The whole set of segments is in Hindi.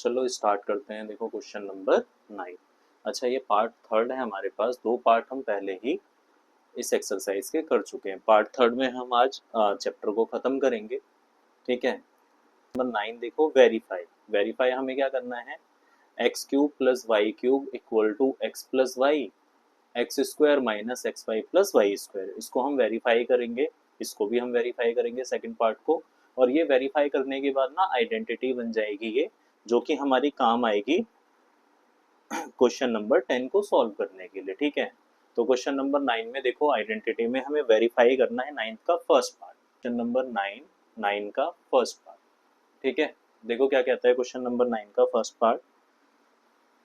चलो स्टार्ट करते हैं। देखो क्वेश्चन नंबर 9। अच्छा, ये पार्ट थर्ड है हमारे पास। दो पार्ट हम पहले ही इस एक्सरसाइज के कर चुके हैं। पार्ट थर्ड में हम आज चैप्टर को खत्म करेंगे। ठीक है। नंबर 9 देखो, वेरीफाई। वेरीफाई हमें क्या करना है? X cube plus y cube equal to x plus y, x square minus x y plus y square. इसको हम वेरीफाई करेंगे। इसको भी हम वेरीफाई करेंगे सेकंड पार्ट को। और ये वेरीफाई करने के बाद ना आइडेंटिटी बन जाएगी ये, जो कि हमारी काम आएगी क्वेश्चन नंबर 10 को सॉल्व करने के लिए। ठीक है। तो क्वेश्चन नंबर 9 में देखो, आइडेंटिटी में हमें वेरीफाई करना है 9th का फर्स्ट पार्ट। क्वेश्चन नंबर 9 का फर्स्ट पार्ट। ठीक है। देखो क्या कहता है क्वेश्चन नंबर 9 का फर्स्ट पार्ट।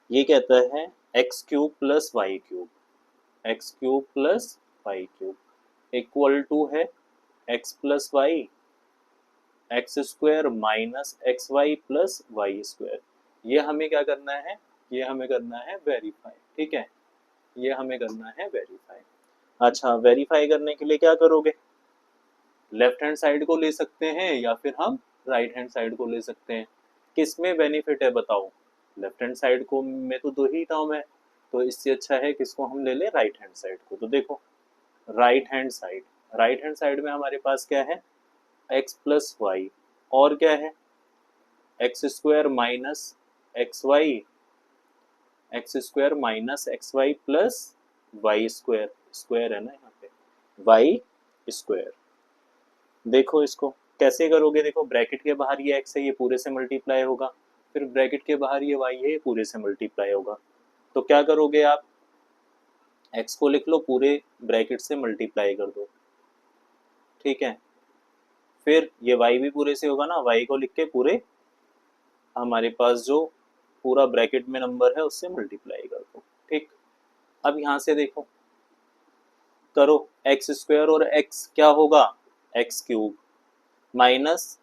ये कहता है x cube plus y cube, x cube plus y cube equal to है x plus y, x square minus x y plus y square. ये हमें क्या करना है? ये हमें करना है वेरीफाई। ठीक है। ये हमें करना है वेरीफाई। अच्छा, वेरीफाई करने के लिए क्या करोगे? लेफ्ट हैंड साइड को ले सकते हैं या फिर हम राइट हैंड साइड को ले सकते हैं। किस में बेनिफिट है बताओ? लेफ्ट हैंड साइड को में तो दो ही टर्म है, तो इससे अच्छा है किसको हम ले लें? राइट हैंड साइड को। तो देखो, right hand side, right hand side में हमारे पास क्या है? एक्स प्लस वाई, और क्या है? X square minus x y, x square minus x y plus y square. Square है ना यहाँ पे, वाई स्क्वायर। देखो इसको कैसे करोगे? देखो, ब्रैकेट के बाहर ये एक्स है, ये पूरे से मल्टीप्लाई होगा। फिर ब्रैकेट के बाहर ये वाई है, ये पूरे से मल्टीप्लाई होगा। तो क्या करोगे आप? एक्स को लिख लो, पूरे ब्रैकेट से मल्टीप्लाई कर दो। ठीक है। फिर ये वाई भी पूरे से होगा ना, वाई को लिख के पूरे हमारे पास जो पूरा ब्रैकेट में नंबर है उससे मल्टीप्लाई कर दो। ठीक। अब यहाँ से देखो, करो एक्स स्क्वायर और एक्स क्या होगा? एक्स क्यूब माइनस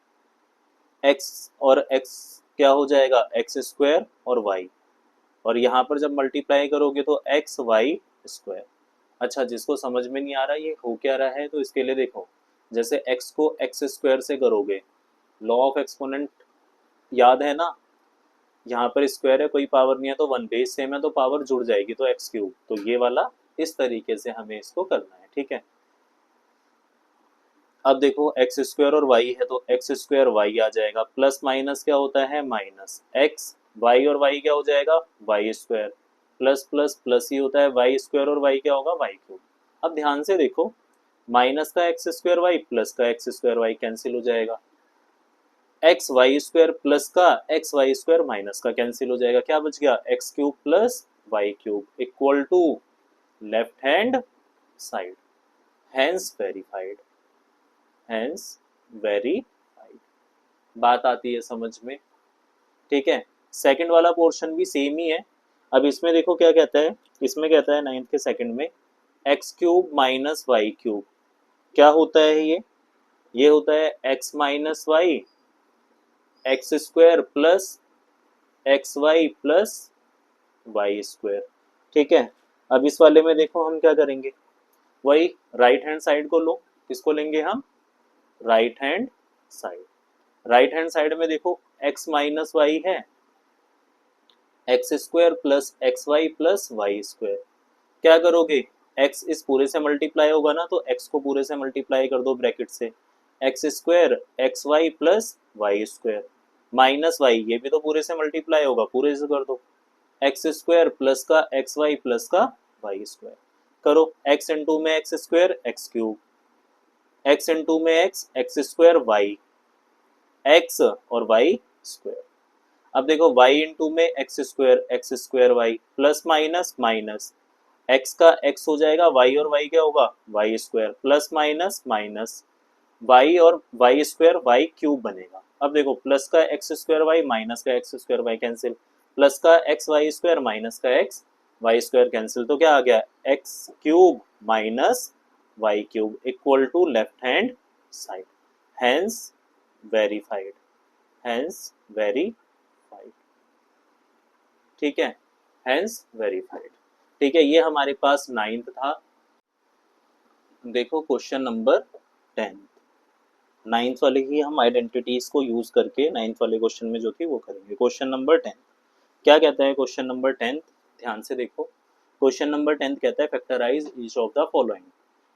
एक्स और एक्स क्या हो जाएगा? एक्स स्क्वायर और वाई। और यहाँ पर जब मल्टीप्लाई करोगे तो एक्स वाई स्क्वायर। अच्छा, जिसको समझ में नहीं आ रहा ये हो क्या रहा है, तो इसके लिए देखो, जैसे एक्स को एक्स स्क्वायर से करोगे, लॉ ऑफ एक्सपोनेंट याद है ना? यहाँ पर स्क्वायर है, कोई पावर नहीं है, तो वन बेस सेम है तो पावर जुड़ जाएगी, तो एक्स क्यूब। तो ये वाला इस तरीके से हमें इसको करना है। ठीक है। अब देखो, एक्स स्क्वायर और वाई है तो एक्स स्क्वायर वाई आ जाएगा, प्लस माइनस क्या होता है? माइनस एक्स, वाई और वाई क्या हो जाएगा? Y square, plus plus plus ही होता है, वाई स्क्वायर और वाई क्या होगा? Y cube. अब ध्यान से देखो, माइनस का एक्स स्क्वायर वाई प्लस का एक्स स्क्वायर वाई कैंसिल हो जाएगा, एक्स वाई स्क्वायर प्लस का एक्स वाई स्क्वायर माइनस का कैंसिल हो जाएगा। क्या बच गया? X cube plus y cube equal to left hand side, hence verified, hence verified. बात आती है समझ में? ठीक है। सेकंड वाला पोर्शन भी सेम ही है। अब इसमें देखो क्या कहता है, इसमें कहता है 9th के सेकंड में x cube minus y cube. क्या होता है ये होता है x minus y, x square plus x y plus y square. ठीक है। अब इस वाले में देखो हम क्या करेंगे, वही राइट हैंड साइड को लो। किसको लेंगे हम? Right hand side. Right hand side में देखो, एक्स माइनस वाई है, x square plus x y plus y square. क्या करोगे? एक्स इस पूरे से मल्टीप्लाई होगा ना, तो एक्स को पूरे से मल्टीप्लाई कर दो ब्रैकेट से, x square x y plus y square minus y, ये भी तो पूरे से मल्टीप्लाई होगा, पूरे से कर दो, एक्स स्क्वायर प्लस का एक्स वाई प्लस का वाई स्क्वायर। करो, एक्स इंटू में x square x cube, x into में x x square y, x और वाई स्क्वायर। अब देखो, y इंटू में x square y plus minus minus, x का x हो जाएगा, y और y क्या होगा? Y square plus minus minus, y और वाई स्क्वायर वाई क्यूब बनेगा। अब देखो, प्लस का एक्स स्क्वायर वाई माइनस का x square y cancel, plus का एक्स वाई स्क्वायर माइनस का एक्स वाई स्क्वायर कैंसिल, तो क्या आ गया? X cube minus y cube equal to left hand side, hence verified, hence verified. ठीक है। Hence verified. ठीक है। ये हमारे पास 9th था। देखो क्वेश्चन नंबर 10। नाइन्थ वाले ही हम आइडेंटिटीज को यूज करके नाइन्थ वाले क्वेश्चन में जो थी वो करेंगे। क्वेश्चन नंबर 10 क्या कहता है? क्वेश्चन नंबर 10 ध्यान से देखो। क्वेश्चन नंबर 10 कहता है factorise each of the following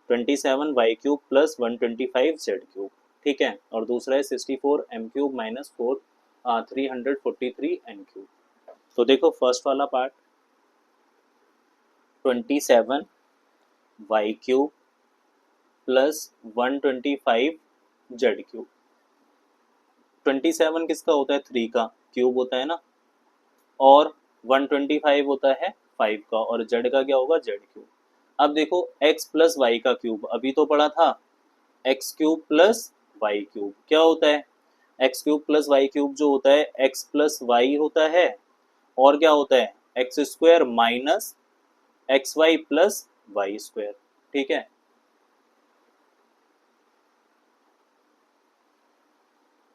27y³ plus 125z³। ठीक है, और दूसरा है 64m³ माइनस 343n³। तो देखो फर्स्ट वाला पार्ट 27y³ प्लस 125z³। 27 किसका होता है? 3 का क्यूब होता है ना, और 125 होता है 5 का, और z का क्या होगा? z³। अब देखो x प्लस वाई का क्यूब अभी तो पढ़ा था, x³ प्लस y³ क्या होता है? x³ प्लस y³ जो होता है x प्लस वाई होता है, और क्या होता है? x² minus xy plus y²। ठीक है,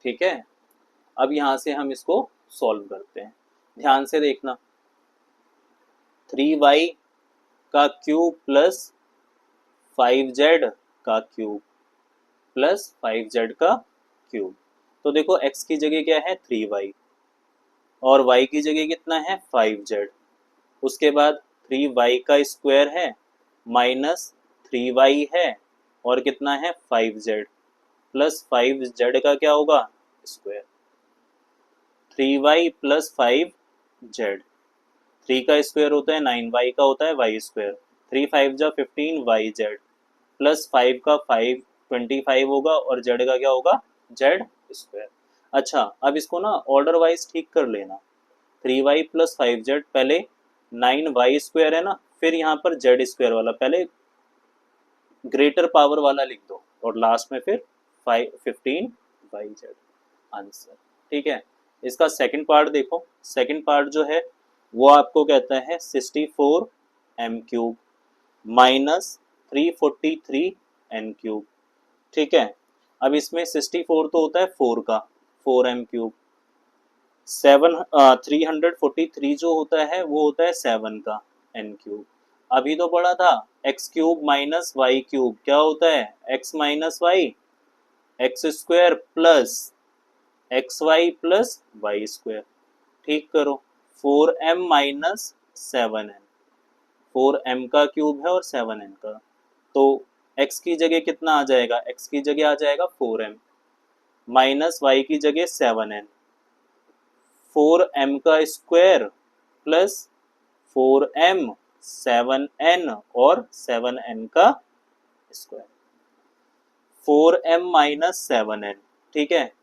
ठीक है। अब यहां से हम इसको सॉल्व करते हैं, ध्यान से देखना। 3y का क्यूब प्लस 5z का क्यूब प्लस 5z का क्यूब। तो देखो x की जगह क्या है? 3y, और y की जगह कितना है? 5z। उसके बाद 3y का स्क्वायर है माइनस 3y है, और कितना है? 5z प्लस 5z का क्या होगा? स्क्वायर। 3y प्लस 5z, 3 का स्क्वायर होता है 9, y का होता है y स्क्वायर, 3 5 जा 15 yz प्लस 5 का 5 25 होगा, और z का क्या होगा? z square. अच्छा, अब इसको ना ऑर्डर वाइज ठीक कर लेना। 3y प्लस 5z, पहले 9y स्क्वायर है ना, फिर यहाँ पर z स्क्वायर वाला पहले ग्रेटर पावर वाला लिख दो, और लास्ट में फिर 15yz आंसर। ठीक है, इसका सेकंड पार्ट देखो। सेकंड पार्ट जो है वो आपको कहता है 64m³ माइनस 343n³। ठीक है, अब इसमें 64 तो होता है 4 का, 4m³। 343 जो होता है वो होता है 7 का n³। अभी तो पढ़ा था x³ माइनस y³ क्या होता है? x minus y, x² plus xy plus y²। ठीक करो, 4m माइनस 7n, 4m का क्यूब है और 7n का, तो x की जगह कितना आ जाएगा? x की जगह आ जाएगा 4m माइनस y की जगह 7n, 4m का स्क्वायर प्लस 4m 7n और 7n का स्क्वायर, 4m माइनस 7n। ठीक है,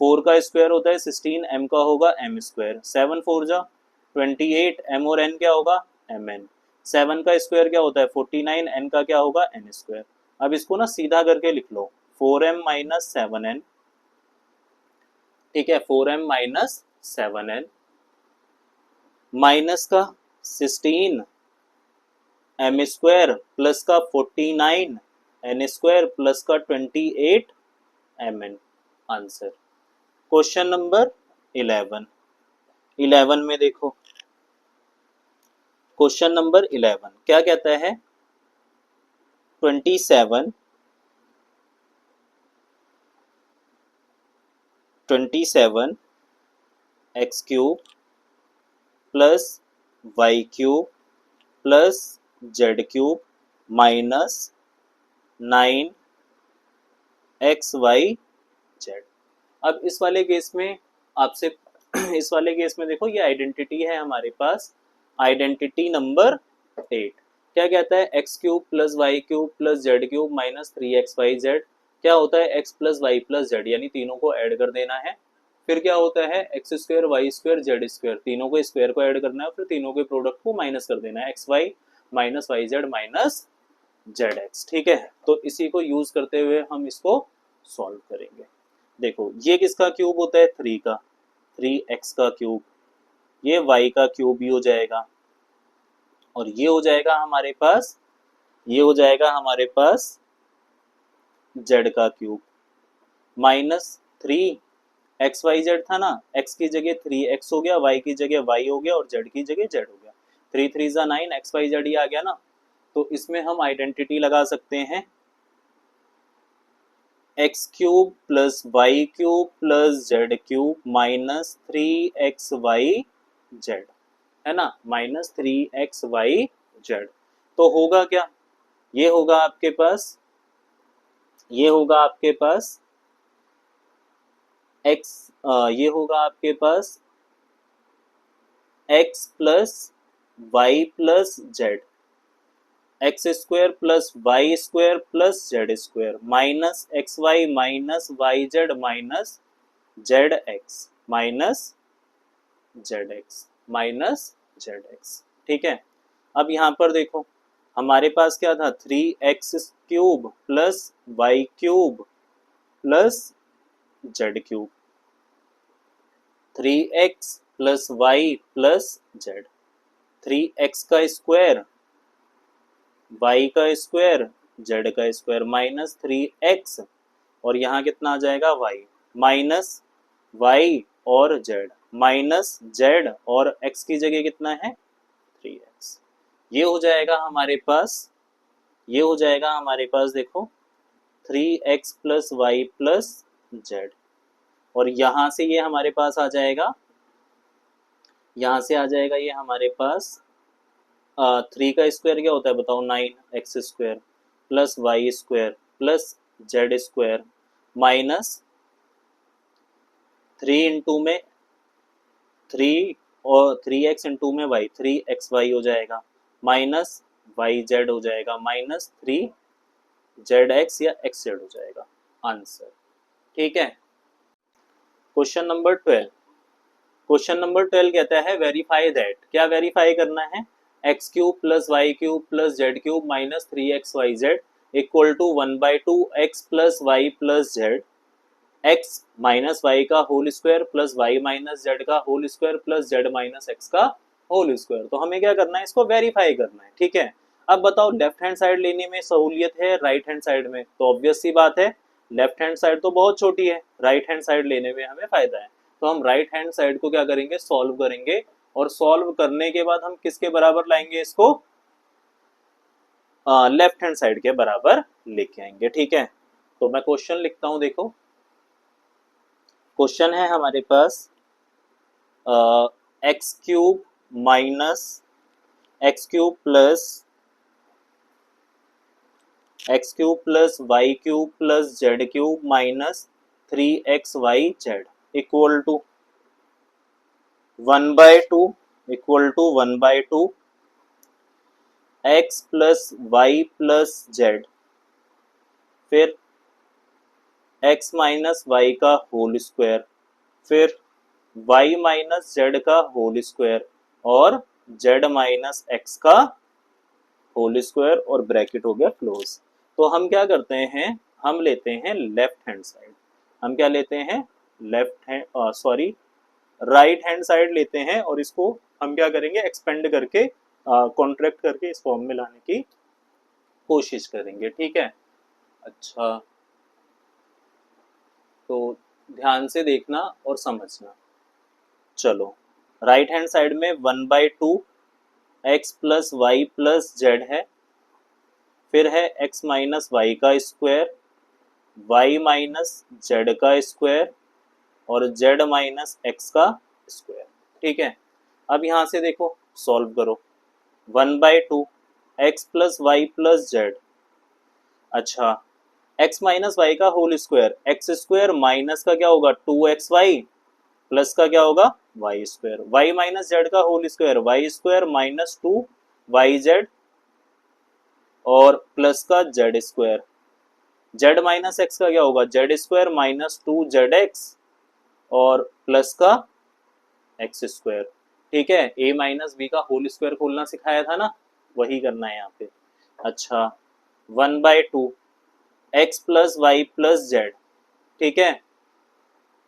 4 का स्क्वायर होता है 16, m का होगा m स्क्वायर, 7 4 जा 28, m और n क्या होगा? mn। 7 का स्क्वायर क्या होता है? 49, n का क्या होगा? n square. अब इसको ना सीधा करके लिख लो, 4m माइनस 7n। ठीक है, 4m माइनस 7n माइनस का 16 m स्क्वायर प्लस का 49 n स्क्वायर प्लस का 28 mn आंसर। क्वेश्चन नंबर 11 में देखो, क्वेश्चन नंबर 11 क्या कहता है? 27 x³ plus y³ plus z³ minus 9xyz। अब इस वाले केस में आपसे इस वाले केस में देखो, ये आइडेंटिटी है हमारे पास, आइडेंटिटी नंबर 8। क्या कहता है? x³ plus y³ plus z³ minus 3xyz क्या होता है? x plus y plus z, यानी तीनों को ऐड कर देना है। फिर क्या होता है? x² y² z², तीनों को स्क्वायर को ऐड करना है, फिर तीनों के प्रोडक्ट को माइनस कर देना है, xy minus yz minus zx। ठीक है, तो इसी को यूज करते हुए हम इसको सॉल्व करेंगे। देखो ये किसका क्यूब होता है? 3 का, 3x का क्यूब, ये y का क्यूब भी हो जाएगा, और ये हो जाएगा हमारे पास, ये हो जाएगा हमारे पास z का क्यूब माइनस 3xyz था ना, x की जगह 3x हो गया, y की जगह y हो गया, और z की जगह z हो गया, 3 3 जा 9 xyz ही आ गया ना। तो इसमें हम आइडेंटिटी लगा सकते हैं x cube plus y cube plus z cube minus 3xy z, है ना, माइनस 3xy जेड। तो होगा क्या, ये होगा आपके पास, ये होगा आपके पास x, ये होगा आपके पास x plus y plus z, x square plus y square plus z square minus x y minus y z minus z x minus z x minus z x. ठीक है, अब यहाँ पर देखो हमारे पास क्या था, 3x³ plus y³ plus z cube, 3x plus y plus z, 3x का स्क्वायर y का स्क्वायर जेड का स्क्वायर माइनस 3x, और यहाँ कितना आ जाएगा y माइनस y और z माइनस z, और x की जगह कितना है 3x। ये हो जाएगा हमारे पास, ये हो जाएगा हमारे पास देखो 3x plus y plus z, और यहाँ से ये हमारे पास आ जाएगा, यहाँ से आ जाएगा ये हमारे पास 3 का स्क्वायर क्या होता है बताओ, 9x² plus y square plus z square minus 3 into में 3 और 3x इंटू में y, 3xy हो जाएगा माइनस yz हो जाएगा माइनस 3zx या xz हो जाएगा आंसर। ठीक है, क्वेश्चन नंबर 12, क्वेश्चन नंबर 12 कहता है वेरीफाई दैट, क्या वेरीफाई करना है, x³ plus y³ plus z³ minus 3xyz equal to 1/2 x plus y plus z, x minus y का whole square plus y minus z का whole square plus z minus x का होल स्क्वायर। तो हमें क्या करना है, इसको वेरीफाई करना है। ठीक है, अब बताओ लेफ्ट हैंड साइड लेने में सहूलियत है राइट हैंड साइड में, तो ऑब्वियस सी बात है लेफ्ट हैंड साइड तो बहुत छोटी है, राइट हैंड साइड लेने में हमें फायदा है। तो हम राइट हैंड साइड को क्या करेंगे, सॉल्व करेंगे, और सॉल्व करने के बाद हम किसके बराबर लाएंगे इसको, लेफ्ट हैंड साइड के बराबर लेके आएंगे। ठीक है, तो मैं क्वेश्चन लिखता हूं, देखो क्वेश्चन है हमारे पास x³ minus x³ plus y³ plus z³ minus 3xyz equal to 1/2 equal to 1/2 x plus y plus z, फिर x माइनस वाई का होल स्क्वायर, फिर y माइनस जेड का होल स्क्वायर, और z माइनस एक्स का होल स्क्वायर, और ब्रैकेट हो गया क्लोज। तो हम क्या करते हैं, हम लेते हैं लेफ्ट हैंड साइड, हम क्या लेते हैं left hand sorry right hand side लेते हैं, और इसको हम क्या करेंगे एक्सपेंड करके कॉन्ट्रैक्ट करके इस फॉर्म में लाने की कोशिश करेंगे। ठीक है, अच्छा तो ध्यान से देखना और समझना। चलो राइट हैंड साइड में 1/2 x plus y plus z है, फिर है x माइनस वाई का स्क्वायर, y माइनस जेड का स्क्वायर, और z माइनस एक्स का स्क्वायर। ठीक है, अब यहाँ से देखो सॉल्व करो, 1/2 x plus y plus z, अच्छा x माइनस वाई का whole square, x square minus का क्या होगा 2xy प्लस का क्या होगा y square, y minus z का whole square y square minus 2yz, और प्लस का z square, z minus x का क्या होगा जेड स्क्वायर माइनस 2zx, और प्लस का एक्स स्क्वायर। ठीक है, a माइनस बी का होल स्क्वायर खोलना सिखाया था ना, वही करना है यहाँ पे। अच्छा 1/2 x plus y plus z, ठीक है,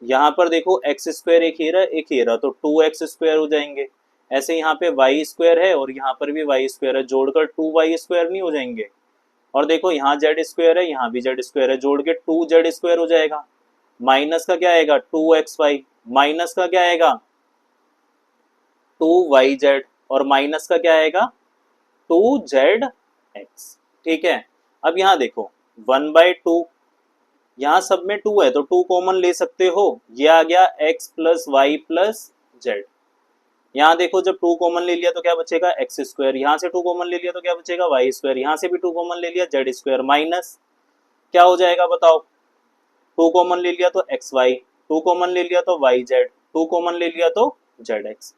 यहाँ पर देखो एक्स स्क्वायर एक ही रहा एक ही रहा, तो 2x² हो जाएंगे। ऐसे यहाँ पे वाई स्क्वायर है और यहाँ पर भी वाई स्क्वायर है, जोड़कर 2y² नहीं हो जाएंगे। और देखो यहाँ जेड स्क्वायर है, यहाँ भी जेड स्क्वायर है, जोड़ के 2z² हो जाएगा। माइनस का क्या आएगा 2xy, माइनस का क्या आएगा 2yz, और माइनस का क्या आएगा 2zx। ठीक है, अब यहाँ देखो 1/2 यहाँ सब में 2 है तो 2 कॉमन ले सकते हो, ये आ गया x plus y plus z. यहाँ देखो जब 2 कॉमन ले लिया तो क्या बचेगा एक्स स्क्वायर, यहाँ से 2 कॉमन ले लिया तो क्या बचेगा वाई स्क्वायर, यहाँ से भी 2 कॉमन ले लिया जेड स्क्वायर, माइनस क्या हो जाएगा बताओ, 2 कॉमन ले लिया तो एक्स वाई, 2 कॉमन ले लिया तो वाई जेड, 2 कॉमन ले लिया तो जेड एक्स,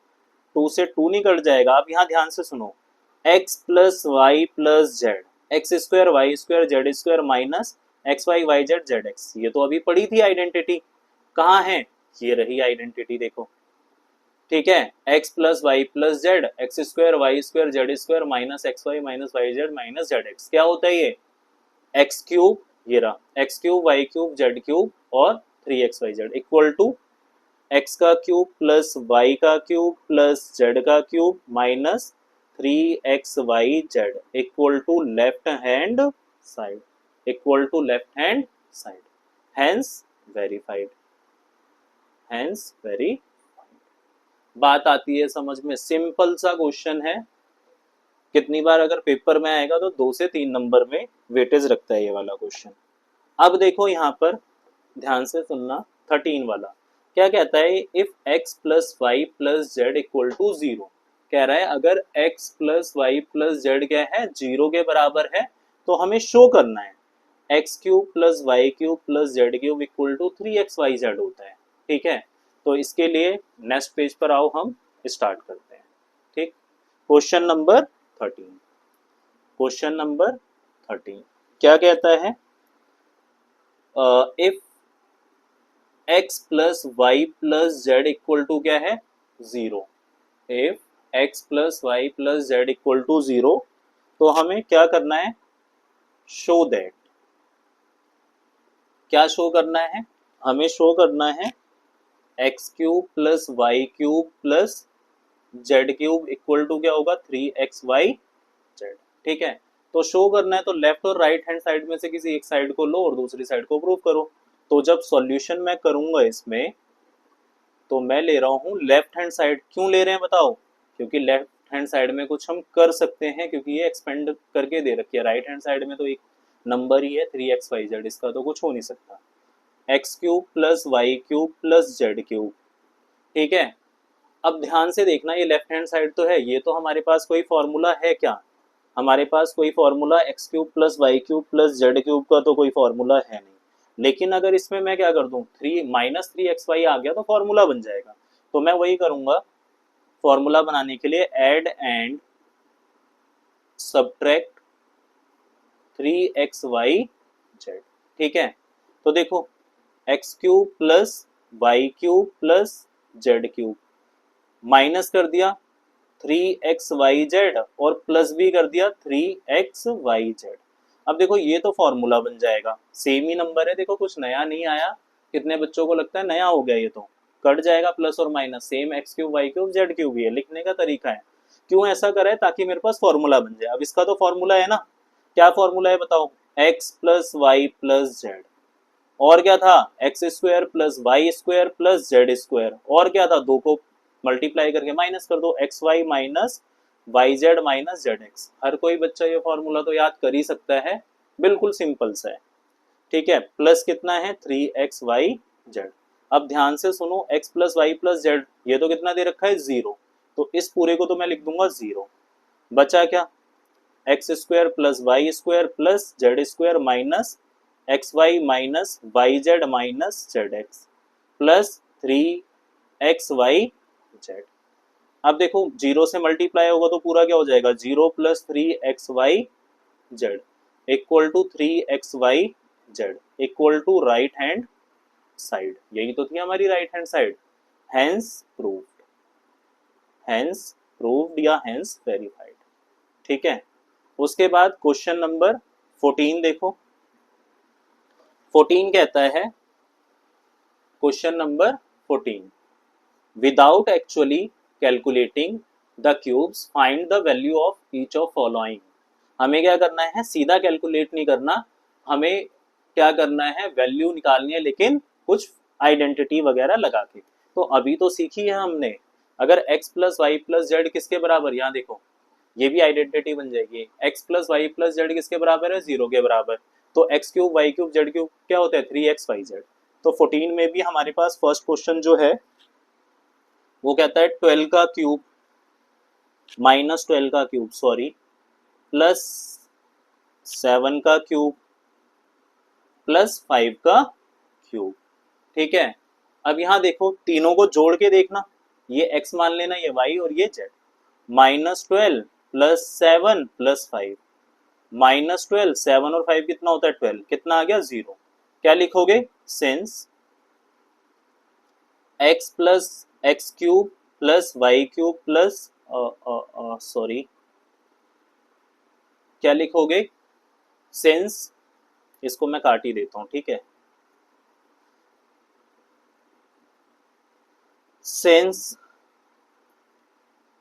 2 से 2 नहीं कट जाएगा। अब यहाँ ध्यान से सुनो, x plus y plus z, x square y square z square minus x y y z z x, ये तो अभी पड़ी थी आइडेंटिटी, कहाँ है, ये रही आइडेंटिटी देखो, ठीक है, x plus y plus z x square y square z square minus x y minus y z minus z x, क्या होता है ये एक्स क्यूब, ये रहा x cube y cube z cube और 3xyz इक्वल टू एक्स का क्यूब प्लस वाई का क्यूब प्लस जेड का cube minus 3xyz equal to left hand side, equal to left hand side, hence verified, hence very. बात आती है समझ में, सिंपल सा क्वेश्चन है, कितनी बार अगर पेपर में आएगा तो 2 से 3 नंबर में वेटेज रखता है ये वाला क्वेश्चन। अब देखो यहाँ पर ध्यान से सुनना, 13 वाला क्या कहता है, if x plus y plus z equal to 0, कह रहा है अगर x plus y plus z क्या है 0 के बराबर है तो हमें शो करना है x cube plus y cube plus z cube equal to 3xyz होता है, ठीक है। तो इसके लिए नेक्स्ट पेज पर आओ, हम स्टार्ट करते हैं, ठीक। क्वेश्चन नंबर 13, क्वेश्चन नंबर 13 क्या कहता है, if x plus y plus z equal to क्या है 0, if x plus y plus z equal to 0, तो हमें क्या करना है, शो दैट, क्या शो करना है, हमें शो करना है x cube plus y cube plus z cube equal to क्या होगा 3xyz, ठीक है। तो शो करना है तो लेफ्ट और राइट हैंड साइड में से किसी एक साइड को लो और दूसरी साइड को प्रूव करो। तो जब सॉल्यूशन मैं करूंगा इसमें तो मैं ले रहा हूँ लेफ्ट हैंड साइड, क्यों ले रहे हैं बताओ, क्योंकि लेफ्ट हैंड साइड में कुछ हम कर सकते हैं क्योंकि ये एक्सपेंड करके दे रखी है, राइट हैंड साइड में तो एक नंबर ही है 3xyz, इसका तो कुछ हो नहीं सकता, x cube plus y cube plus z cube, ठीक है। अब ध्यान से देखना, ये लेफ्ट हैंड साइड तो है, ये तो हमारे पास कोई फॉर्मूला है क्या, हमारे पास कोई formula x cube plus y cube plus z cube का तो कोई फॉर्मूला है नहीं, लेकिन अगर इसमें मैं क्या कर दूं 3 आ गया तो फॉर्मूला बन जाएगा। तो मैं वही करूंगा, फॉर्मूला बनाने के लिए एड एंड सब्ट्रैक्ट 3xyz, ठीक है। तो देखो x cube plus y cube plus z cube, minus कर दिया 3xyz और प्लस भी कर दिया 3xyz। अब देखो ये तो फॉर्मूला बन जाएगा, सेम ही नंबर है, देखो कुछ नया नहीं आया, कितने बच्चों को लगता है नया हो गया, ये तो कट जाएगा प्लस और minus, same x cube y cube z cube ही है, लिखने का तरीका है। क्यों ऐसा करा है, ताकि मेरे पास फॉर्मूला बन जाए। अब इसका तो फॉर्मूला है ना, क्या फॉर्मूला है बताओ, x plus y plus z, और क्या था x square plus y square plus z square, और क्या था, दो को मल्टीप्लाई करके माइनस कर दो, x y minus y z minus z x. हर कोई बच्चा ये फॉर्मूला तो याद कर ही सकता है, बिल्कुल सिंपल सा है, ठीक है। प्लस कितना है 3xyz। अब ध्यान से सुनो, x plus y plus z, ये तो कितना दे रखा है 0, तो इस पूरे को तो मैं लिख दूंगा 0, बचा क्या x square plus y square plus z square minus x y minus y z minus z x plus 3xyz। अब देखो 0 से मल्टीप्लाई होगा तो पूरा क्या हो जाएगा, 0 plus 3xyz equal to 3xyz equal to right hand side, यही तो थी हमारी right hand side, hence proved, hence proved या हैंस वेरीफाइड, ठीक है। उसके बाद क्वेश्चन नंबर 14 देखो, 14 कहता है, question number 14, without actually calculating the cubes find the value of each of following. हमें क्या करना है, सीधा कैलकुलेट नहीं करना, हमें क्या करना है, वैल्यू निकालनी है, लेकिन कुछ आइडेंटिटी वगैरह लगा के। तो अभी तो सीखी है हमने, अगर x plus y plus z किसके बराबर, यहाँ देखो ये भी आइडेंटिटी बन जाएगी, x plus y plus z किसके बराबर है 0 के बराबर, तो x cube y cube z cube क्या होता है 3xyz। तो 14 में भी हमारे पास फर्स्ट क्वेश्चन जो है वो कहता है 12 का क्यूब माइनस 12 का क्यूब सॉरी प्लस 7 का क्यूब प्लस 5 का क्यूब। ठीक है, अब यहाँ देखो तीनों को जोड़ के देखना, ये x मान लेना, ये y और ये z। -12 प्लस 7 प्लस 5, -12 7 और 5 कितना होता है 12, कितना आ गया 0। क्या लिखोगे since x plus x cube plus y cube plus sorry क्या लिखोगे सिंस, इसको मैं काट ही देता हूं, ठीक है, since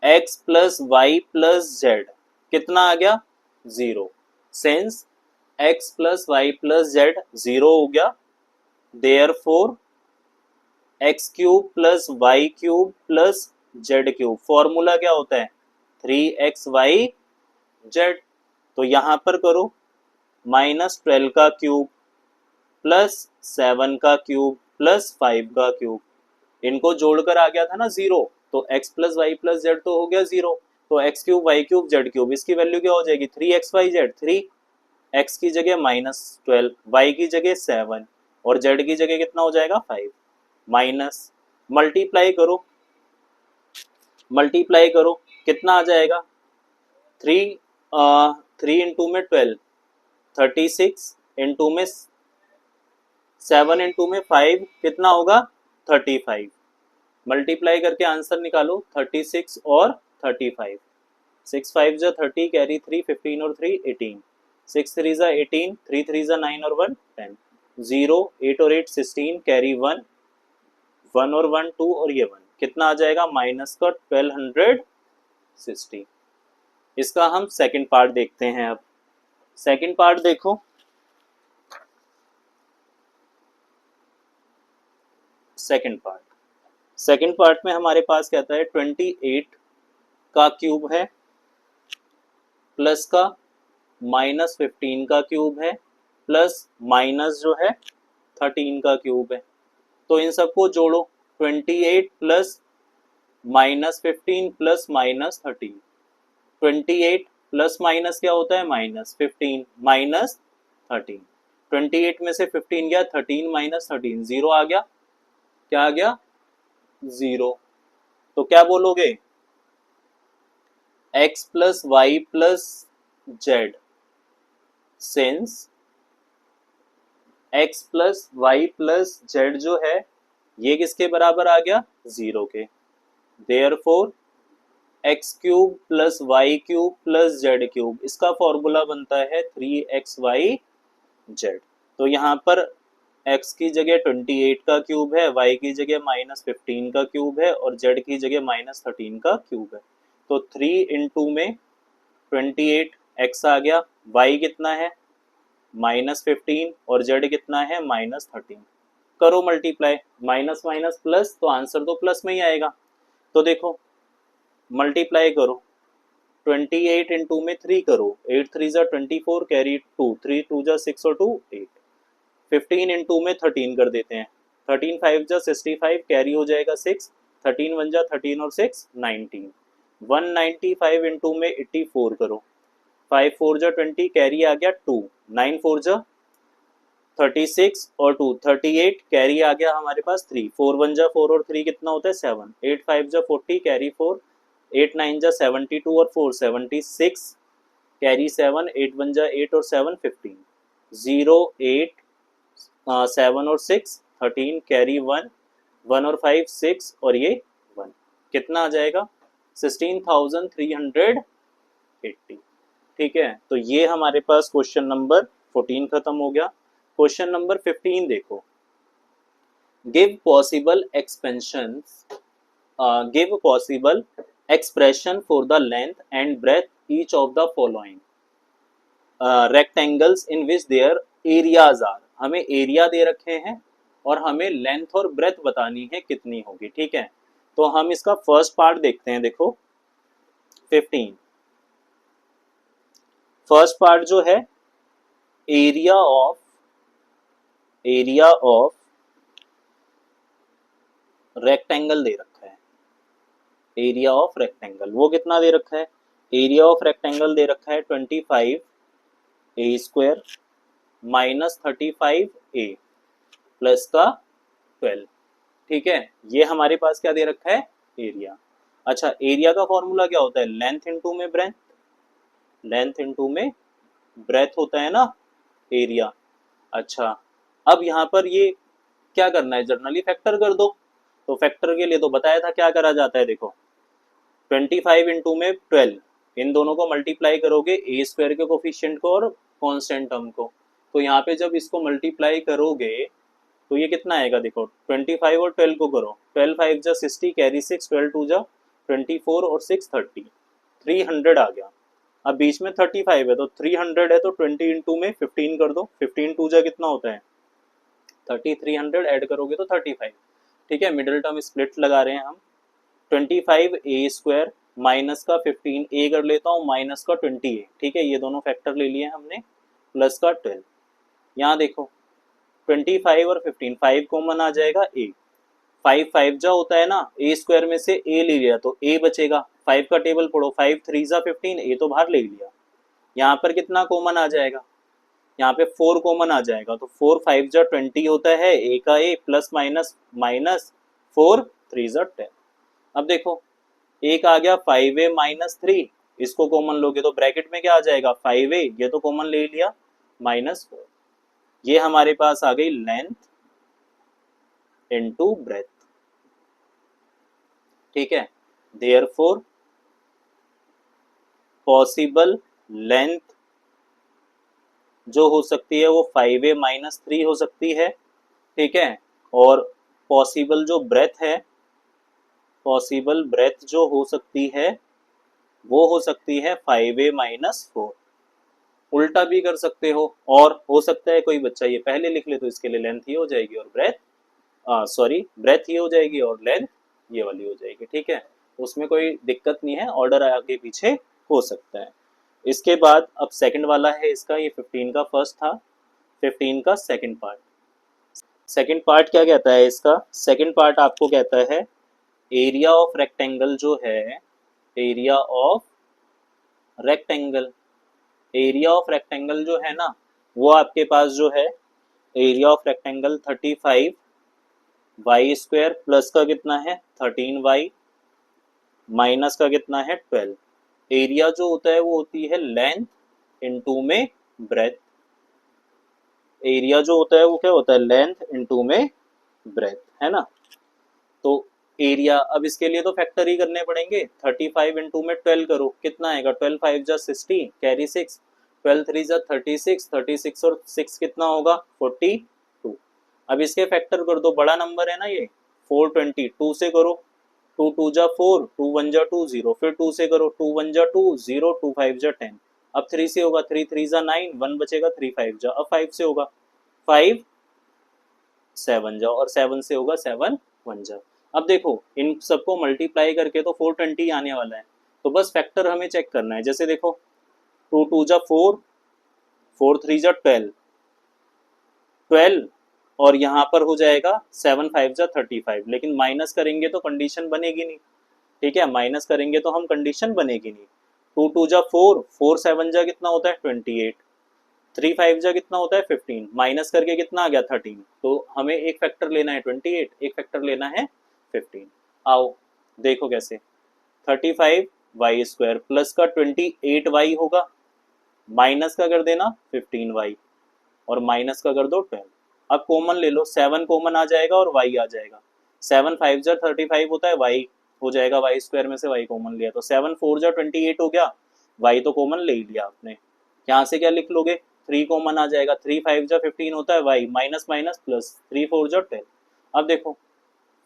x plus y plus z कितना आ गया 0। Since x plus y plus z 0 हो गया, therefore x cube plus y cube plus z cube formula क्या होता है 3xy जेड। तो यहां पर करो -12 का क्यूब प्लस 7 का क्यूब प्लस 5 का क्यूब, इनको जोड़कर आ गया था ना 0, तो x plus y plus z तो हो गया 0। तो x cube y cube z cube इसकी वैल्यू क्या हो जाएगी 3xyz, 3 x की जगह -12, y की जगह 7 और z की जगह कितना हो जाएगा 5, माइनस मल्टीप्लाई करो, मल्टीप्लाई करो कितना आ जाएगा 3 3 इंटू में 12 36 इंटू में 7 इंटू में 5 कितना होगा 35, मल्टीप्लाई करके आंसर निकालो 36 और 35, 6 5 जा 30 कैरी 3 15 और 3 18, 6 3 जा 18 3 3 जा 9 और 1 10, 0 8 और 8 16 कैरी 1 1 और 1 2 और ये 1 कितना आ जाएगा माइनस का 1260। इसका हम सेकंड पार्ट देखते हैं। अब सेकंड पार्ट देखो, सेकंड पार्ट में हमारे पास कहता है 28 का क्यूब है प्लस का -15 का क्यूब है प्लस माइनस जो है 13 का क्यूब है। तो इन सबको जोड़ो 28 प्लस -15 प्लस -13, 28 प्लस माइनस क्या होता है -15 माइनस 13, 28 में से 15 गया 13 माइनस 13 0 आ गया, क्या आ गया 0। तो क्या बोलोगे x plus y plus z since x plus y plus z जो है ये किसके बराबर आ गया 0 के, therefore x cube plus y cube plus z cube इसका फॉर्मूला बनता है 3xy जेड। तो यहाँ पर x की जगह 28 का क्यूब है, y की जगह -15 का क्यूब है और z की जगह -13 का क्यूब है। तो 3 इंटू में 28 x आ गया, y कितना है -15 और z कितना है -13, करो मल्टीप्लाई, माइनस माइनस प्लस तो आंसर तो प्लस में ही आएगा। तो देखो मल्टीप्लाई करो 28 इंटू में 3 करो, 8 3 जा 24 कैरी 2 3 2 जा 6 और 2 8, 15 इंटू में 13 कर देते हैं, 13 5 जा 65 कैरी हो जाएगा 6, 13 1 जा 13 और 6 19, 195 इंटू में 84 करो, 5 4 जा 20 कैरी आ गया 2, 9 4 जा 36 और 2 38 कैरी आ गया हमारे पास 3, 4 1 जा 4 और 3 कितना होता है 7, 8 5 जा 40 कैरी 4, 8 9 जा 72 और 4 76 कैरी 7, 8 1 जा 8 और 7 15, 0 8 7 और 6 13 कैरी 1 1 और 5 6 और ये 1 कितना आ जाएगा 16,380। ठीक है, तो ये हमारे पास क्वेश्चन नंबर 14 खत्म हो गया। क्वेश्चन नंबर 15 देखो, give possible expansions, give possible expression for the length and breadth each of the following rectangles in which their areas are। हमें एरिया दे रखे हैं और हमें लेंथ और ब्रेथ बतानी है कितनी होगी। ठीक है, तो हम इसका फर्स्ट पार्ट देखते हैं। देखो 15 फर्स्ट पार्ट जो है एरिया ऑफ रेक्टेंगल दे रखा है, एरिया ऑफ रेक्टेंगल वो कितना दे रखा है, एरिया ऑफ रेक्टेंगल दे रखा है 25 a² माइनस 35 a प्लस का 12। ठीक है, ये हमारे पास क्या दे रखा है, एरिया। अच्छा, एरिया का फॉर्मूला क्या होता है, लेंथ इनटू में ब्रेथ, लेंथ इनटू में ब्रेथ होता है ना एरिया। अच्छा, अब यहाँ पर ये क्या करना है, जनरली फैक्टर कर दो। तो फैक्टर के लिए तो बताया था क्या करा जाता है, देखो 25 इंटू में 12, इन दोनों को मल्टीप्लाई करोगे ए स्क्वायर के कोफिशिएंट को और कांस्टेंट टर्म को। तो यहाँ पे जब इसको मल्टीप्लाई करोगे तो ये कितना आएगा, देखो 25 और 12 को करो, 12 5 जा 60, कैरी 6, 12 2 जा 24 और 6 30, 300 आ गया। अब बीच में 35 है तो 300 है तो 20 इंटू में 15 कर दो, 15 2 जा कितना होता है 30, 300 ऐड करोगे तो 35। ठीक है, मिडिल टर्म स्प्लिट लगा रहे हैं हम, 25 a² माइनस का 15 a कर लेता हूँ माइनस का 20 a। ठीक है, ये दोनों फैक्टर ले लिए हमने, प्लस का 12। यहाँ देखो 25 और 15, 5 कॉमन आ जाएगा a, 5 5 जा होता है ना, a² में से a ले लिया तो a बचेगा, 5 का टेबल पढ़ो, 5 3 जा 15, a तो बाहर ले लिया। यहाँ पर कितना कॉमन आ जाएगा, यहाँ पे 4 कॉमन आ जाएगा, तो 4 5 जा 20 होता है, a का a प्लस माइनस माइनस 4 3 जा 10। अब देखो एक आ गया 5a माइनस 3, इसको कॉमन लोगे तो ब्रैकेट में क्या आ जाएगा 5a, ये तो कॉमन ले लिया माइनस 4। ये हमारे पास आ गई लेंथ इनटू ब्रेथ। ठीक है, देयरफॉर पॉसिबल लेंथ जो हो सकती है वो 5a माइनस 3 हो सकती है। ठीक है, और पॉसिबल जो ब्रेथ है, पॉसिबल ब्रेथ जो हो सकती है वो हो सकती है 5a माइनस 4। उल्टा भी कर सकते हो, और हो सकता है कोई बच्चा ये पहले लिख ले तो इसके लिए लेंथ ये हो जाएगी और ब्रेथ सॉरी ब्रेथ ये हो जाएगी और लेंथ ये वाली हो जाएगी। ठीक है, उसमें कोई दिक्कत नहीं है, ऑर्डर आगे पीछे हो सकता है। इसके बाद अब सेकंड वाला है इसका, ये 15 का फर्स्ट था, 15 का सेकंड पार्ट। सेकंड पार्ट क्या कहता है इसका, सेकंड पार्ट आपको कहता है एरिया ऑफ रेक्टेंगल जो है, area of rectangle, area of rectangle जो है ना वो आपके पास जो है area of rectangle 35 y² plus का कितना है 13y माइनस का कितना है 12। एरिया जो होता है वो होती है लेंथ इनटू में ब्रेथ, एरिया जो होता है वो क्या होता है लेंथ इनटू में ब्रेथ, है ना। तो एरिया अब इसके लिए तो फैक्टर ही करने पड़ेंगे, 35 इंटू में 12 करो कितना आएगा, 12 5 जा 60, कैरी 6, 12 3 जा 36, 36 और 6 कितना होगा 42। अब इसके फैक्टर कर दो, बड़ा नंबर है ना ये 420, 2 से करो, 2 2 जा 4, 2 1 जा 2 0, फिर 2 से करो, 2 1 जा 2 0, 2 5 जा 10। अब 3 से होगा, 3 3 जा 9, 1 बचेगा, 3 5 जा, अब 5 से होगा 5 7 जा, और 7 से होगा 7 1 जा। अब देखो इन सबको मल्टीप्लाई करके तो 420 आने वाला है, तो बस फैक्टर हमें चेक करना है। जैसे देखो 2 2 जा 4, 4 3 जा 12, 12 और यहाँ पर हो जाएगा 7 5 जा 35, लेकिन माइनस करेंगे तो कंडीशन बनेगी नहीं। ठीक है, माइनस करेंगे तो हम कंडीशन बनेगी नहीं। 2 2 जा 4, 4 7 जा कितना होता है 28, 3 5 जा कितना होता है 15, माइनस करके कितना आ गया 13। तो हमें एक फैक्टर लेना है 28, एक फैक्टर लेना है 15। आओ देखो कैसे, 35y² प्लस का 28y होगा, माइनस का कर देना 15y और माइनस का कर दो 12। अब कॉमन ले लो, 7 कॉमन आ जाएगा और y आ जाएगा, 7 5 जा 35 होता है, y हो जाएगा y² में से y कॉमन लिया तो 7 4 जा 28 हो गया, y तो कॉमन ले ही लिया आपने। यहाँ से क्या लिख लोगे, 3 कॉमन आ जाएगा, 3 5 जा 15 होता है, y माइनस माइनस प्लस 3 4 जा 10। अब देखो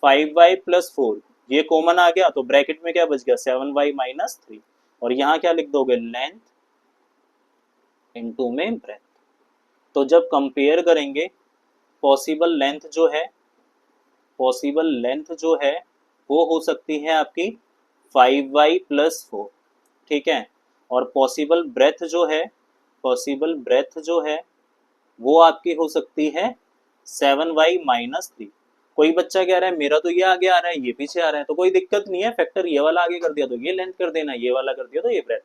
5y प्लस 4 ये कॉमन आ गया तो ब्रैकेट में क्या बच गया 7y माइनस 3, और यहाँ क्या लिख दोगे लेंथ इनटू में ब्रेथ। तो जब कंपेयर करेंगे पॉसिबल लेंथ जो है, पॉसिबल लेंथ जो है वो हो सकती है आपकी 5y प्लस 4। ठीक है, और पॉसिबल ब्रेथ जो है, पॉसिबल ब्रेथ जो है वो आपकी हो सकती है 7y-3। कोई बच्चा कह रहा है मेरा तो ये आगे आ रहा है, ये पीछे आ रहा है, तो कोई दिक्कत नहीं है, फैक्टर ये वाला आगे कर दिया तो ये लेंथ कर देना, ये वाला कर दिया तो ये ब्रेथ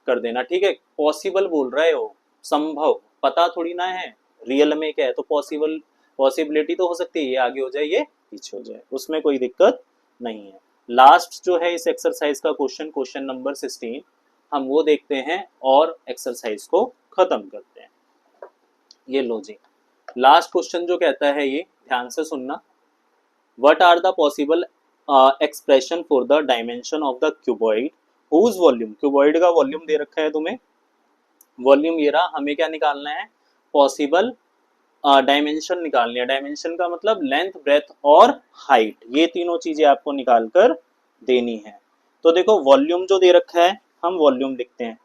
कर देना, ठीक है। पॉसिबल बोल रहे हो, संभव, पता थोड़ी ना है रियल में क्या है, तो पॉसिबल, पॉसिबिलिटी तो हो सकती है ये आगे हो जाए ये पीछे हो जाए, उसमें कोई दिक्कत नहीं है। लास्ट जो है इस एक्सरसाइज का क्वेश्चन, क्वेश्चन नंबर 16, हम वो देखते हैं और एक्सरसाइज को खत्म करते हैं। ये लो जी, लास्ट क्वेश्चन जो कहता है, ये ध्यान से सुनना, what are the possible expression for the dimension of the cuboid whose volume, cuboid का वॉल्यूम दे रखा है तुम्हें, वॉल्यूम ये रहा, हमें क्या निकालना है, पॉसिबल डायमेंशन निकालनी है। डायमेंशन का मतलब लेंथ, ब्रेथ और हाइट, ये तीनों चीजें आपको निकाल कर देनी है। तो देखो वॉल्यूम जो दे रखा है, हम वॉल्यूम लिखते हैं,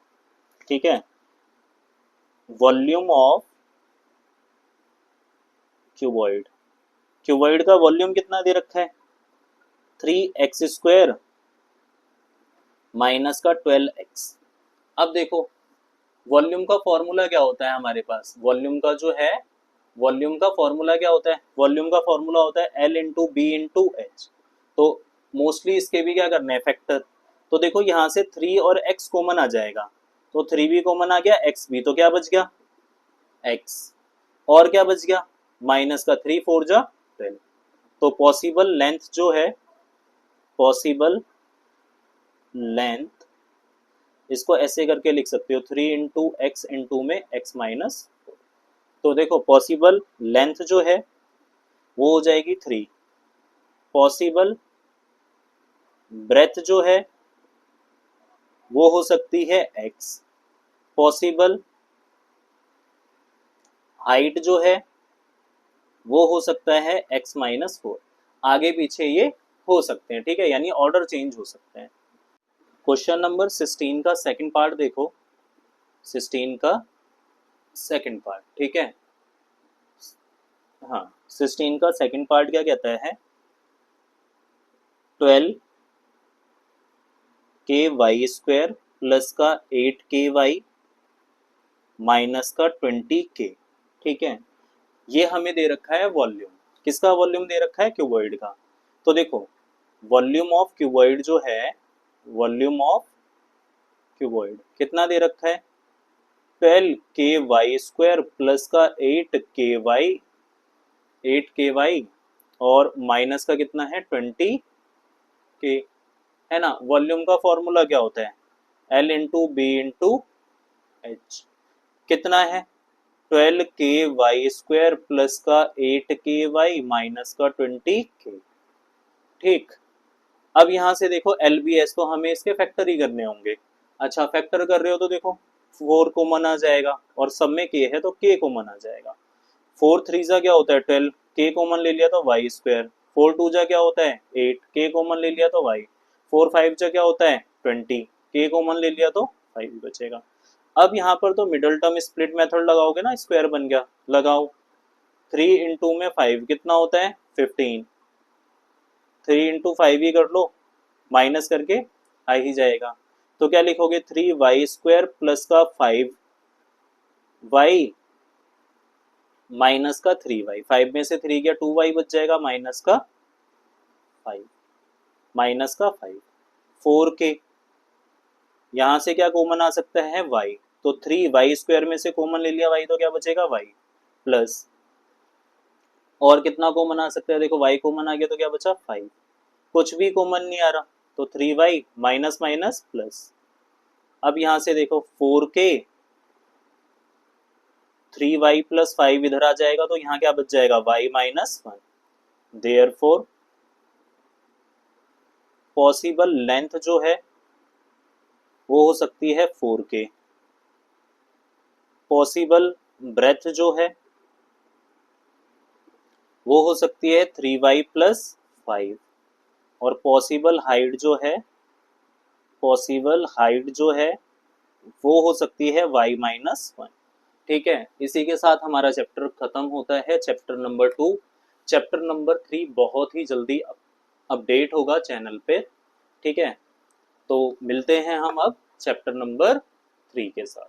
ठीक है, वॉल्यूम ऑफ क्यूबॉइड, क्यूबॉइड का वॉल्यूम कितना दे रखा है, 3x² माइनस का 12x। अब देखो वॉल्यूम का फॉर्मूला क्या होता है हमारे पास, वॉल्यूम का जो है, वॉल्यूम का फॉर्मूला क्या होता है, वॉल्यूम का फॉर्मूला होता है L/B/H। तो मोस्टली इसके भी क्या करना है, फैक्टर। तो देखो यहाँ से 3 और x कॉमन आ जाएगा, तो 3 भी कॉमन आ गया, x भी, तो क्या बच गया x, और क्या बच गया, माइनस का 3 4 जा 12। तो पॉसिबल लेंथ जो है, पॉसिबल लेंथ, इसको ऐसे करके लिख सकते हो 3 इंटू एक्स इंटू में x-। तो देखो पॉसिबल लेंथ जो है वो हो जाएगी 3, पॉसिबल ब्रेथ जो है वो हो सकती है x, पॉसिबल हाइट जो है वो हो सकता है x-4। आगे पीछे ये हो सकते हैं, ठीक है, यानी ऑर्डर चेंज हो सकते हैं। क्वेश्चन नंबर 16 का सेकंड पार्ट देखो, 16 का सेकंड पार्ट, ठीक है, हाँ 16 का सेकंड पार्ट क्या कहता है, 12k² प्लस का 8k माइनस का 20k, ठीक है, ये हमें दे रखा है वॉल्यूम। किसका वॉल्यूम दे रखा है, क्यूबॉइड का। तो देखो वॉल्यूम ऑफ क्यूबॉइड जो है, वॉल्यूम ऑफ क्यूबॉइड कितना दे रखा है, 12k² प्लस का 8k और माइनस का कितना है 20k, है ना। वॉल्यूम का फॉर्मूला क्या होता है, L/B/H। कितना है 12k² प्लस का 8k माइनस का 20k, ठीक। अब यहाँ से देखो LBS, तो हमें इसके फैक्टर ही करने होंगे। अच्छा फैक्टर कर रहे हो तो देखो 4 कॉमन आ जाएगा और सब में k है तो k कॉमन आ जाएगा। 4 3 जा क्या होता है 12, k कॉमन ले लिया तो y²। 4 2 जा क्या होता है 8, k कॉमन ले लिया तो y। 4 5 जा क्या होता है 20, k कॉमन ले लिया तो 5 बचेगा। अब यहाँ पर तो मिडल टर्म स्प्लिट मेथड लगाओगे ना, स्क्वायर बन गया, लगाओ। 3 इंटू में 5 कितना होता है 15, 3 इंटू 5 ही कर लो, माइनस करके आ ही जाएगा। तो क्या लिखोगे 3y² प्लस का 5y माइनस का 3y, 5 में से 3 गया 2y बच जाएगा, माइनस का 5, माइनस का 5, 4k, यहाँ से क्या कॉमन आ सकता है y, तो 3y² में से कॉमन ले लिया y, तो क्या बचेगा y प्लस, और कितना कॉमन आ सकता है, देखो y कॉमन आ गया तो क्या बचा 5, कुछ भी कॉमन नहीं आ रहा, तो 3y माइनस माइनस प्लस। अब यहाँ से देखो 4k, 3y प्लस 5 इधर आ जाएगा, तो यहाँ क्या बच जाएगा y-1। देयरफॉर पॉसिबल लेंथ जो है वो हो सकती है 4k, पॉसिबल ब्रेथ जो है वो हो सकती है 3y प्लस 5, और पॉसिबल हाइट जो है, पॉसिबल हाइट जो है वो हो सकती है y-1, ठीक है। इसी के साथ हमारा चैप्टर खत्म होता है, चैप्टर नंबर 2। चैप्टर नंबर 3 बहुत ही जल्दी अपडेट होगा चैनल पे, ठीक है। तो मिलते हैं हम अब चैप्टर नंबर 3 के साथ।